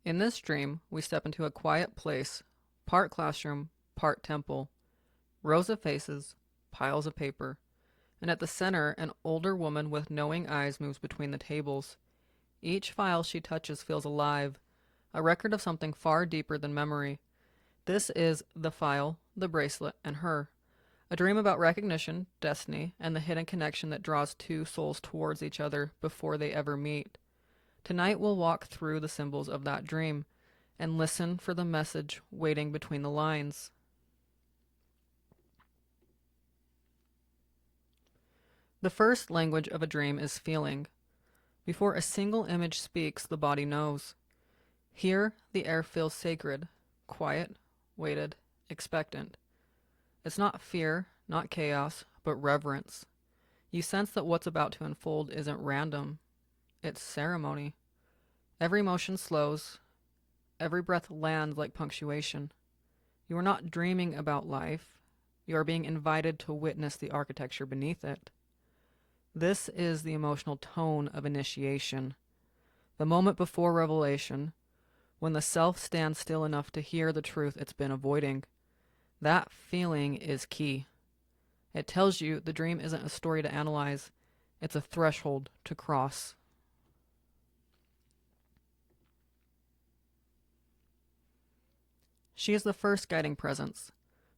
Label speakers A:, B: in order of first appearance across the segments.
A: In this dream, we step into a quiet place, part classroom, part temple, rows of faces, piles of paper, and at the center, an older woman with knowing eyes moves between the tables. Each file she touches feels alive, a record of something far deeper than memory. This is the file, the bracelet, and her. A dream about recognition, destiny, and the hidden connection that draws two souls towards each other before they ever meet. Tonight we'll walk through the symbols of that dream and listen for the message waiting between the lines. The first language of a dream is feeling. Before a single image speaks, the body knows. Here, the air feels sacred, quiet, weighted, expectant. It's not fear, not chaos, but reverence. You sense that what's about to unfold isn't random, it's ceremony. Every motion slows, every breath lands like punctuation. You are not dreaming about life, you are being invited to witness the architecture beneath it. This is the emotional tone of initiation, the moment before revelation, when the self stands still enough to hear the truth it's been avoiding. That feeling is key. It tells you the dream isn't a story to analyze, it's a threshold to cross. She is the first guiding presence,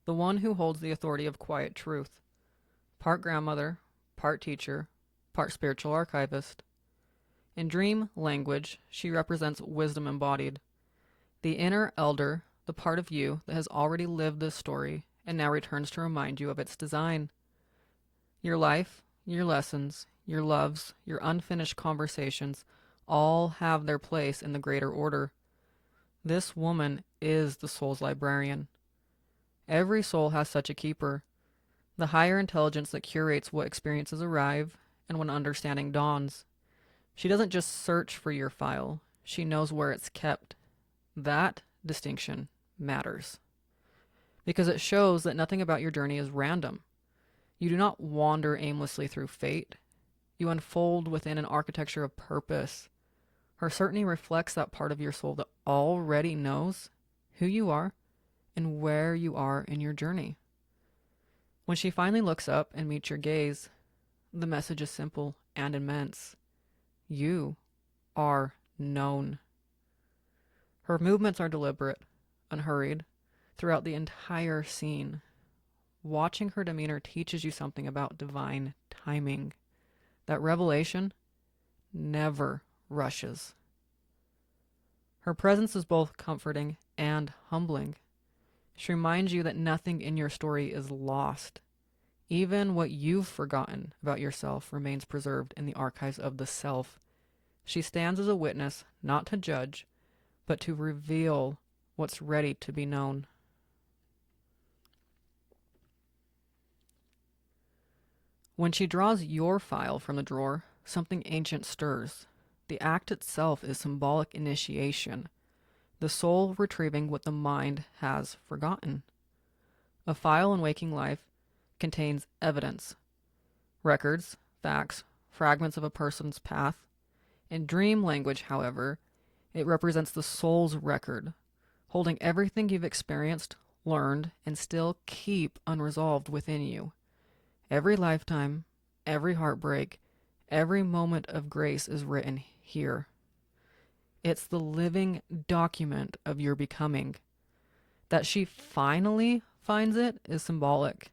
A: the one who holds the authority of quiet truth. Part grandmother, part teacher, part spiritual archivist. In dream language, she represents wisdom embodied. The inner elder, the part of you that has already lived this story and now returns to remind you of its design. Your life, your lessons, your loves, your unfinished conversations all have their place in the greater order. This woman is the soul's librarian. Every soul has such a keeper, the higher intelligence that curates what experiences arrive and when understanding dawns. She doesn't just search for your file, she knows where it's kept. That distinction matters because it shows that nothing about your journey is random. You do not wander aimlessly through fate. You unfold within an architecture of purpose. Her certainty reflects that part of your soul that already knows who you are and where you are in your journey. When she finally looks up and meets your gaze, the message is simple and immense. You are known. Her movements are deliberate, unhurried, throughout the entire scene. Watching her demeanor teaches you something about divine timing. That revelation never rushes. Her presence is both comforting and humbling. She reminds you that nothing in your story is lost. Even what you've forgotten about yourself remains preserved in the archives of the self. She stands as a witness, not to judge, but to reveal what's ready to be known. When she draws your file from the drawer, something ancient stirs. The act itself is symbolic initiation, the soul retrieving what the mind has forgotten. A file in waking life contains evidence, records, facts, fragments of a person's path. In dream language, however, it represents the soul's record, holding everything you've experienced, learned, and still keep unresolved within you. Every lifetime, every heartbreak, every moment of grace is written here. It's the living document of your becoming. That she finally finds it is symbolic.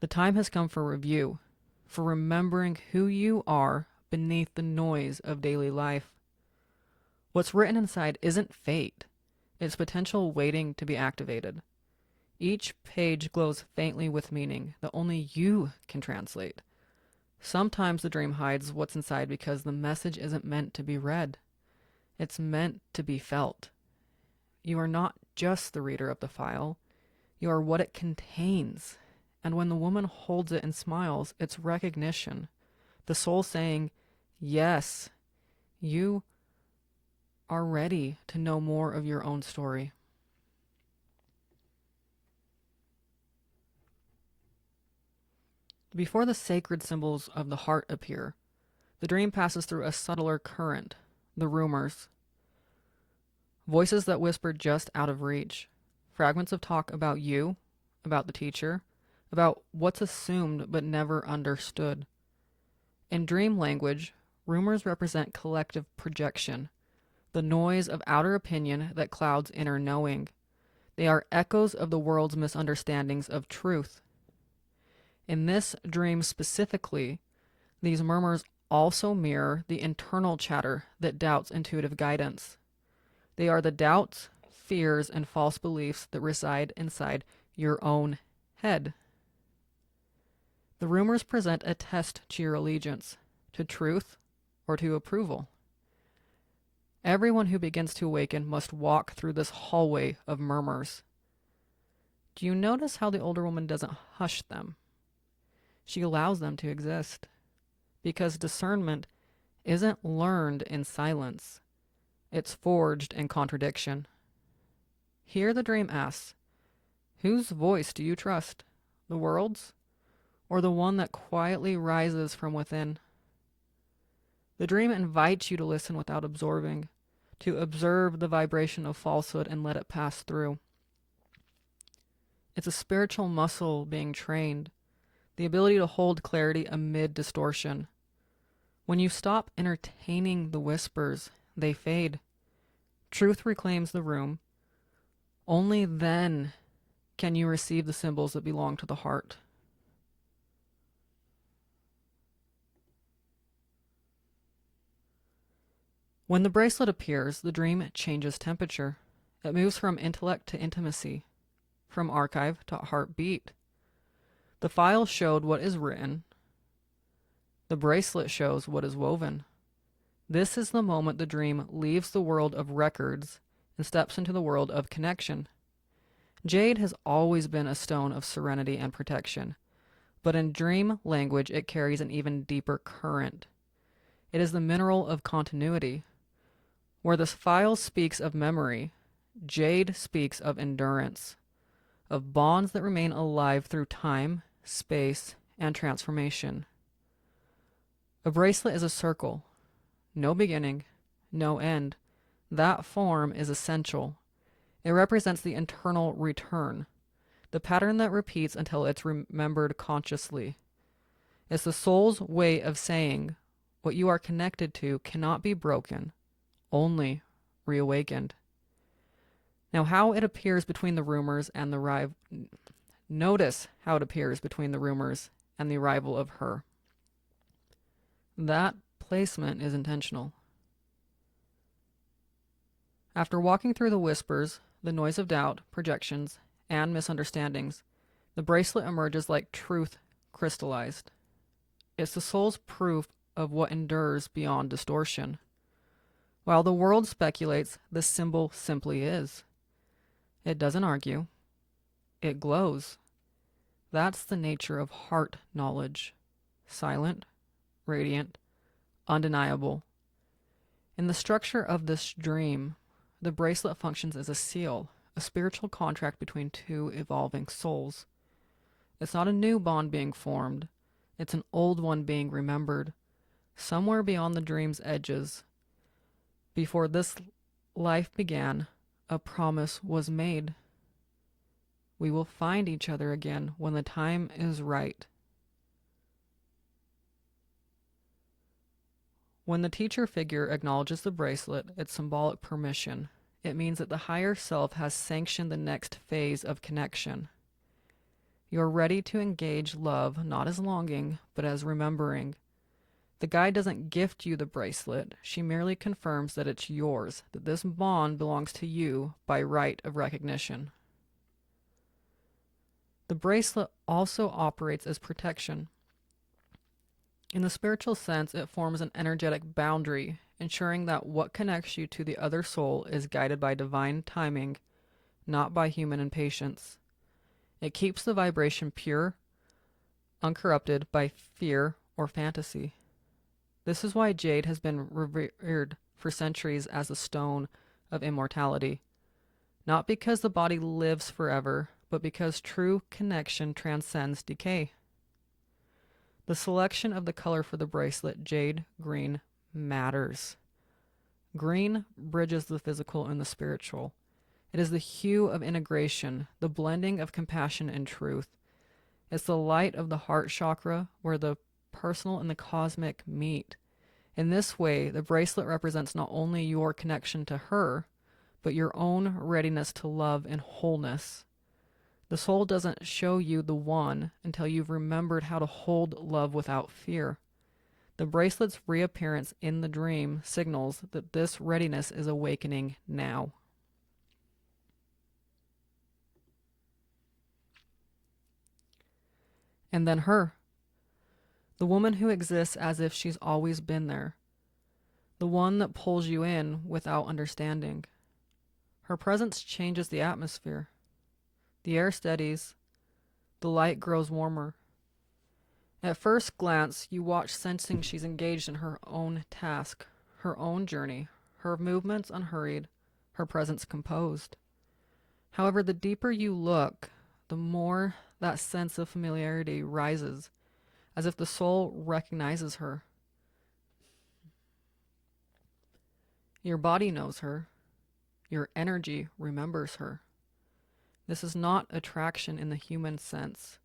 A: The time has come for review, for remembering who you are beneath the noise of daily life. What's written inside isn't fate, it's potential waiting to be activated. Each page glows faintly with meaning that only you can translate. Sometimes the dream hides what's inside because the message isn't meant to be read. It's meant to be felt. You are not just the reader of the file, you are what it contains. And when the woman holds it and smiles, it's recognition. The soul saying, yes, you are ready to know more of your own story. Before the sacred symbols of the heart appear, the dream passes through a subtler current, the rumors. Voices that whisper just out of reach. Fragments of talk about you, about the teacher, about what's assumed but never understood. In dream language, rumors represent collective projection, the noise of outer opinion that clouds inner knowing. They are echoes of the world's misunderstandings of truth. In this dream specifically, these murmurs also mirror the internal chatter that doubts intuitive guidance. They are the doubts, fears, and false beliefs that reside inside your own head. The rumors present a test to your allegiance, to truth, or to approval. Everyone who begins to awaken must walk through this hallway of murmurs. Do you notice how the older woman doesn't hush them? She allows them to exist, because discernment isn't learned in silence. It's forged in contradiction. Here the dream asks, whose voice do you trust? The world's? Or the one that quietly rises from within? The dream invites you to listen without absorbing, to observe the vibration of falsehood and let it pass through. It's a spiritual muscle being trained, the ability to hold clarity amid distortion. When you stop entertaining the whispers, they fade. Truth reclaims the room. Only then can you receive the symbols that belong to the heart. When the bracelet appears, the dream changes temperature. It moves from intellect to intimacy, from archive to heartbeat. The file showed what is written. The bracelet shows what is woven. This is the moment the dream leaves the world of records and steps into the world of connection. Jade has always been a stone of serenity and protection, but in dream language it carries an even deeper current. It is the mineral of continuity. Where this file speaks of memory, jade speaks of endurance, of bonds that remain alive through time, space, and transformation. A bracelet is a circle. No beginning, no end. That form is essential. It represents the internal return, the pattern that repeats until it's remembered consciously. It's the soul's way of saying what you are connected to cannot be broken, only reawakened. Now, how it appears between the rumors and the arrival. Notice how it appears between the rumors and the arrival of her. That placement is intentional. After walking through the whispers, the noise of doubt, projections, and misunderstandings, the bracelet emerges like truth crystallized. It's the soul's proof of what endures beyond distortion. While the world speculates, the symbol simply is. It doesn't argue. It glows. That's the nature of heart knowledge. Silent, radiant, undeniable. In the structure of this dream, the bracelet functions as a seal, a spiritual contract between two evolving souls. It's not a new bond being formed. It's an old one being remembered, somewhere beyond the dream's edges. Before this life began, a promise was made. We will find each other again when the time is right. When the teacher figure acknowledges the bracelet, it's symbolic permission. It means that the higher self has sanctioned the next phase of connection. You're ready to engage love not as longing, but as remembering. The guide doesn't gift you the bracelet. She merely confirms that it's yours, that this bond belongs to you by right of recognition. The bracelet also operates as protection. In the spiritual sense, it forms an energetic boundary, ensuring that what connects you to the other soul is guided by divine timing, not by human impatience. It keeps the vibration pure, uncorrupted by fear or fantasy. This is why jade has been revered for centuries as a stone of immortality. Not because the body lives forever, but because true connection transcends decay. The selection of the color for the bracelet, jade green, matters. Green bridges the physical and the spiritual. It is the hue of integration, the blending of compassion and truth. It's the light of the heart chakra where the personal and the cosmic meet. In this way, the bracelet represents not only your connection to her, but your own readiness to love and wholeness. The soul doesn't show you the one until you've remembered how to hold love without fear. The bracelet's reappearance in the dream signals that this readiness is awakening now. And then her, the woman who exists as if she's always been there, the one that pulls you in without understanding. Her presence changes the atmosphere. The air steadies, the light grows warmer. At first glance, you watch, sensing she's engaged in her own task, her own journey, her movements unhurried, her presence composed. However, the deeper you look, the more that sense of familiarity rises, as if the soul recognizes her. Your body knows her. Your energy remembers her. This is not attraction in the human sense.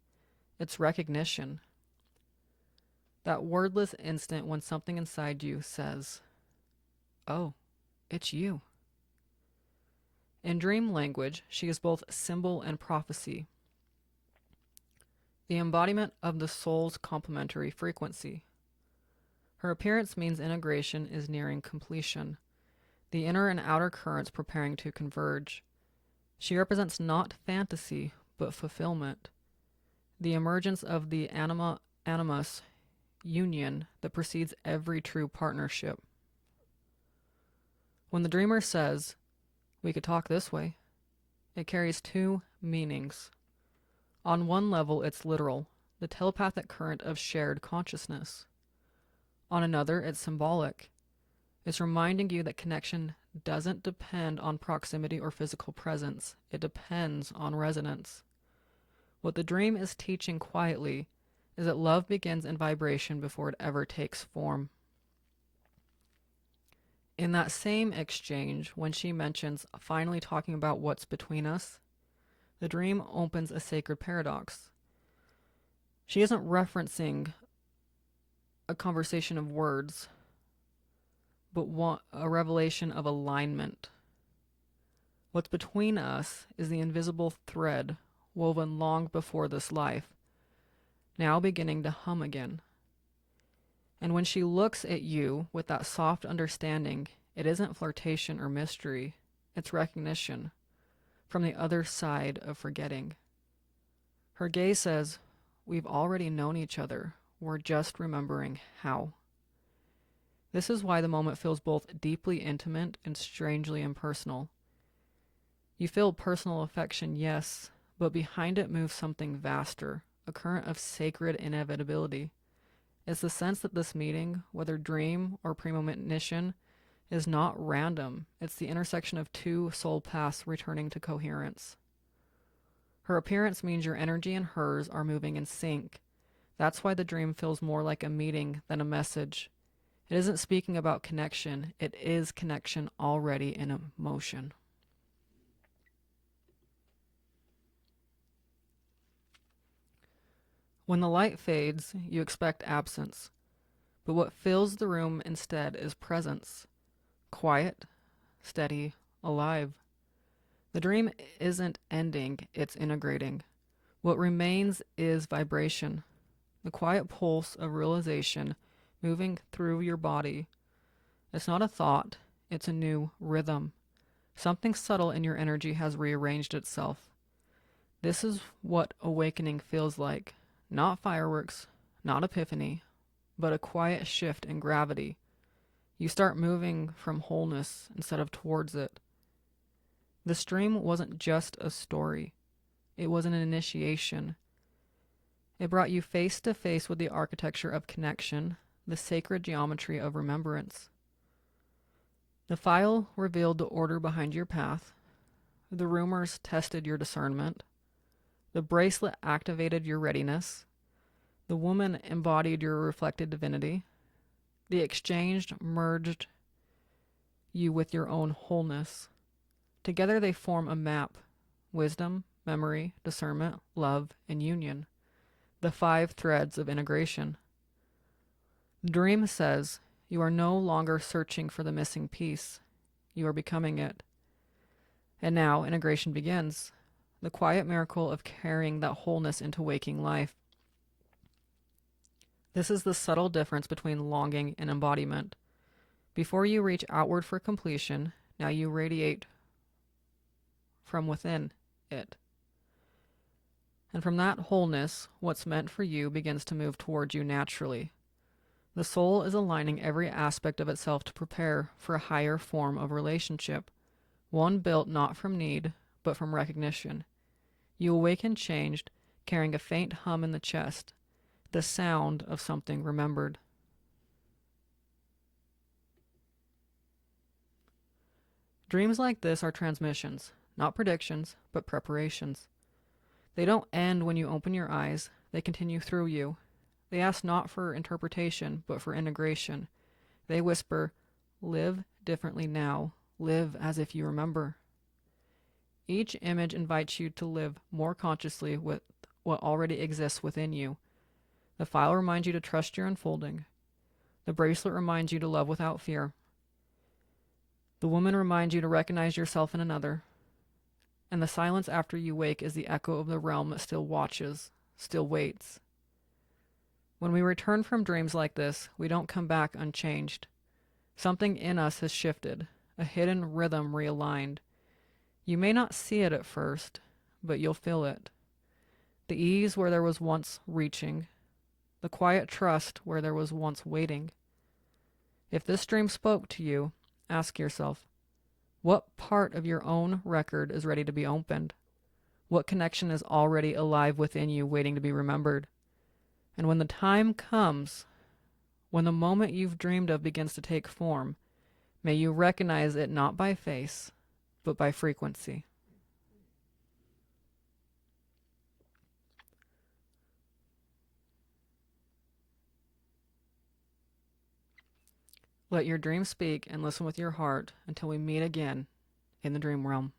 A: It's recognition. That wordless instant when something inside you says, "Oh, it's you." In dream language, she is both symbol and prophecy, the embodiment of the soul's complementary frequency. Her appearance means integration is nearing completion, the inner and outer currents preparing to converge. She represents not fantasy, but fulfillment, the emergence of the anima-animus union that precedes every true partnership. When the dreamer says, "We could talk this way," it carries two meanings. On one level, it's literal, the telepathic current of shared consciousness. On another, it's symbolic. It's reminding you that connection doesn't depend on proximity or physical presence. It depends on resonance. What the dream is teaching quietly is that love begins in vibration before it ever takes form. In that same exchange, when she mentions finally talking about what's between us, the dream opens a sacred paradox. She isn't referencing a conversation of words, but a revelation of alignment. What's between us is the invisible thread woven long before this life, now beginning to hum again. And when she looks at you with that soft understanding, it isn't flirtation or mystery, it's recognition from the other side of forgetting. Her gaze says, "We've already known each other, we're just remembering how." This is why the moment feels both deeply intimate and strangely impersonal. You feel personal affection, yes, but behind it moves something vaster, a current of sacred inevitability. It's the sense that this meeting, whether dream or premonition, is not random. It's the intersection of two soul paths returning to coherence. Her appearance means your energy and hers are moving in sync. That's why the dream feels more like a meeting than a message. It isn't speaking about connection, it is connection already in motion. When the light fades, you expect absence, but what fills the room instead is presence. Quiet, steady, alive. The dream isn't ending, it's integrating. What remains is vibration, the quiet pulse of realization moving through your body. It's not a thought, it's a new rhythm. Something subtle in your energy has rearranged itself. This is what awakening feels like. Not fireworks, not epiphany, but a quiet shift in gravity. You start moving from wholeness instead of towards it. This dream wasn't just a story. It was an initiation. It brought you face to face with the architecture of connection, the sacred geometry of remembrance. The file revealed the order behind your path. The rumors tested your discernment. The bracelet activated your readiness. The woman embodied your reflected divinity. The exchange merged you with your own wholeness. Together they form a map: wisdom, memory, discernment, love, and union, the 5 threads of integration. The dream says you are no longer searching for the missing piece, you are becoming it. And now integration begins, the quiet miracle of carrying that wholeness into waking life. This is the subtle difference between longing and embodiment. Before you reach outward for completion, now you radiate from within it. And from that wholeness, what's meant for you begins to move towards you naturally. The soul is aligning every aspect of itself to prepare for a higher form of relationship, one built not from need, but from recognition. You awaken changed, carrying a faint hum in the chest, the sound of something remembered. Dreams like this are transmissions, not predictions, but preparations. They don't end when you open your eyes, they continue through you. They ask not for interpretation, but for integration. They whisper, live differently now, live as if you remember. Each image invites you to live more consciously with what already exists within you. The file reminds you to trust your unfolding. The bracelet reminds you to love without fear. The woman reminds you to recognize yourself in another. And the silence after you wake is the echo of the realm that still watches, still waits. When we return from dreams like this, we don't come back unchanged. Something in us has shifted, a hidden rhythm realigned. You may not see it at first, but you'll feel it. The ease where there was once reaching, the quiet trust where there was once waiting. If this dream spoke to you, ask yourself, what part of your own record is ready to be opened? What connection is already alive within you waiting to be remembered? And when the time comes, when the moment you've dreamed of begins to take form, may you recognize it not by face, but by frequency. Let your dream speak and listen with your heart until we meet again in the dream realm.